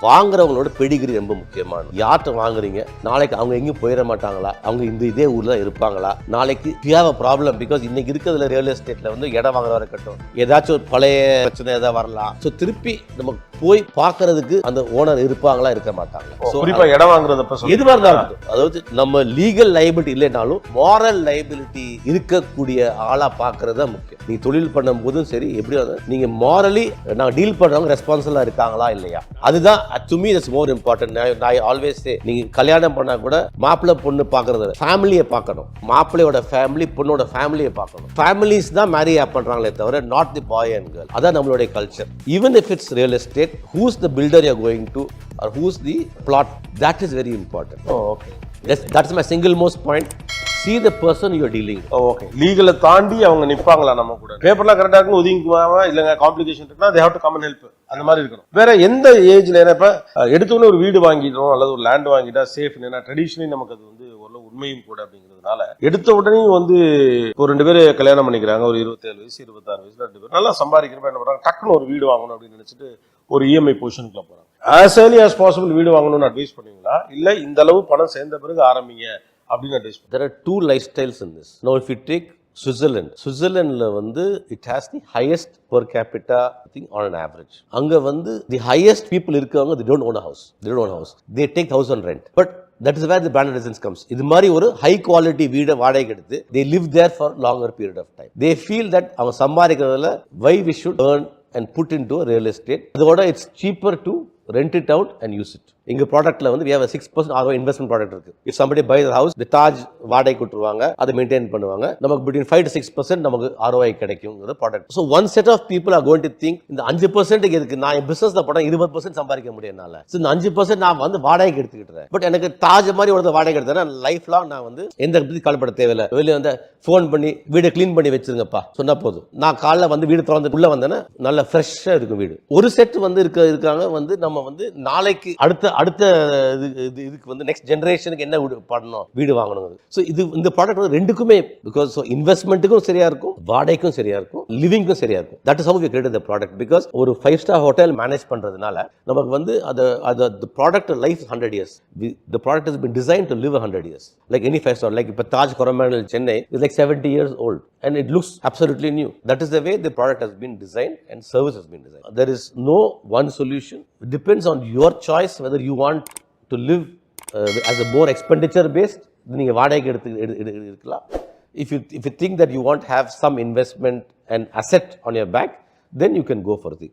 வாங்குறவங்களோட Pedigree ரொம்ப முக்கியமானது. யார்கிட்ட வாங்குறீங்க, நாளைக்கு அவங்க எங்கேயும் போயிட மாட்டாங்களா, அவங்க இதே ஊர்ல தான் இருப்பாங்களா, நாளைக்கு ஹேவ் அ ப்ராப்ளம். பிகாஸ் இன்னைக்கு இருக்கிறதுல ரியல் எஸ்டேட்ல வந்து இடம் வாங்குறவா இருக்கட்டும், ஏதாச்சும் ஒரு பழைய பிரச்சனை ஏதாவது வரலாம். ஸோ திருப்பி நம்ம போய் பார்க்கறதுக்கு அந்த ஓனர் இருப்பாங்களா, இருக்க மாட்டாங்களா. குறிப்பா இடம் வாங்குறதப்ப எதுவாக இருந்தாலும், அதாவது நம்ம லீகல் லைபிலிட்டி இல்லைனாலும் மாரல் லைபிலிட்டி இருக்கக்கூடிய ஆளா பார்க்கறது தான் முக்கியம். நீ தொழில் பண்ணும் போதும் சரி, எப்படி நீங்க மாரலி நான் டீல் பண்றவங்க ரெஸ்பான்சிபிளா இருக்காங்களா இல்லையா, அதுதான் to me that's more important. I always say, நீங்க கல்யாணம் பண்ணா கூட மாப்பிள்ளை பொண்ணு பார்க்கறது ஃபேமிலியை பார்க்கணும், மாப்பிள்ளையோட ஃபேமிலி பொண்ணோட ஃபேமிலியை பார்க்கணும். ஃபேமிலிஸ் தான் மேரி பண்றாங்களே தவிர not the bye and girl. அதான் நம்மளுடைய culture. Even if it's real estate, who's the builder you're going to or who's the plot, that is very important. Okay, that's my single most point. See the person you're dealing with. Okay, லீகலை தாண்டி அவங்க நிப்பாங்களா நம்ம கூட, பேப்பர்லாம் கரெக்டா இருக்கு, ஒதுங்கிக்குவாங்க, இல்லைங்க complication இருக்குன்னா they have to come and help, அந்த மாதிரி இருக்கணும். வேற எந்த ஏஜ்ல இப்ப எடுத்தோன்னு ஒரு வீடு வாங்கிட்டோம் அல்லது ஒரு லேண்ட் வாங்கிட்டா சேஃப், ஏன்னா ட்ரெடிஷனலி நமக்கு அது வந்து ஒரு உண்மையும் கூட அப்படிங்கிறதுனால எடுத்த உடனே வந்து ஒரு 2 பேர் கல்யாணம் பண்ணிக்கிறாங்க, ஒரு 27 வயசு 26 வயசுல 2 பேர் நல்லா சம்பாதிக்கிறப்ப என்ன பண்றாங்க, டக்குன்னு ஒரு வீடு வாங்கணும் அப்படின்னு நினைச்சிட்டு ஒரு இஎம்ஐ பொசிஷனுக்குள்ள போறாங்க. as early as possible வீடு வாங்கணும்னு அட்வைஸ் பண்ணுவீங்களா, இல்ல இந்த அளவு பணம் சேர்ந்த பிறகு ஆரம்பிங்க அப்படின்னு advice? There are two lifestyles in this. Now if you take Switzerlandல வந்து it has the highest per capita thing on an average. அங்க வந்து the highest people இருக்கவங்க they don't own a house. They take house on rent. But that is where the brand residence comes. இது மாதிரி ஒரு high quality வீடை வாடகைக்கு எடுத்து they live there for longer period of time. They feel that அவங்க சம்பாதிக்கிறதுல why we should earn and put into a real estate. அதோட it's cheaper to rent it out and use it. எங்க ப்ராடக்ட்ல வந்து we have a 6% ROI investment product இருக்கு. If somebody buys the house, the Taj வாடகை கொடுத்துருவாங்க, அதை maintain பண்ணுவாங்க, நமக்கு between 5 to 6% நமக்கு ROI கிடைக்கும்ங்கிற product. So one set of people are going to think, இந்த 5% எதுக்கு, நான் என் பிசினஸ்ல போட்டா 20% சம்பாதிக்க முடியும்னால, so இந்த 5% நான் வந்து வாடகைக்கு எடுத்துக்கிட்டேன். பட் எனக்கு தாஜ் மாதிரி ஒரு வாடகை எடுத்தா லைஃப் லாங் நான் வந்து எந்த பத்தி கவலைப்பட தேவையில்லை. வெளியே வந்து ஃபோன் பண்ணி வீடை கிளீன் பண்ணி வச்சிருங்கப்பா சொன்னா போதும், நான் காலைல வந்து வீடு திறந்து உள்ள வந்தேன்னா நல்ல ஃப்ரெஷ்ஷா இருக்கும் வீடு. ஒரு செட் வந்து இருக்காங்க வந்து நம்ம வந்து நாளைக்கு அடுத்த இதுக்கு வந்து நெக்ஸ்ட் ஜெனரேஷனுக்கு என்ன பண்ணணும், வீடு வாங்கணும். ஸோ இது இந்த ப்ராடக்ட் வந்து ரெண்டுக்குமே, பிகாஸ் இன்வெஸ்ட்மெண்ட்டுக்கும் சரியா இருக்கும், வாடகைக்கும் சரியா இருக்கும், லிவிங்க்கும் சரியா இருக்கும். That is how we created the product. Because ஒரு 5-star ஹோட்டல் மேனேஜ் பண்றதுனால நமக்கு வந்து the product life is 100 years. The product has been designed to live 100 years. Like any 5-star, like இப்போ Taj Coromandel Chennai is like 70 years old and it looks absolutely new. That is the way the product has been designed and service has been designed. There is no one solution. It depends on your choice whether you want to live as a more expenditure based, நீங்க வாடகைக்கு எடுக்கலாம். If you think that you want to have some investment and asset on your back, then you can go for the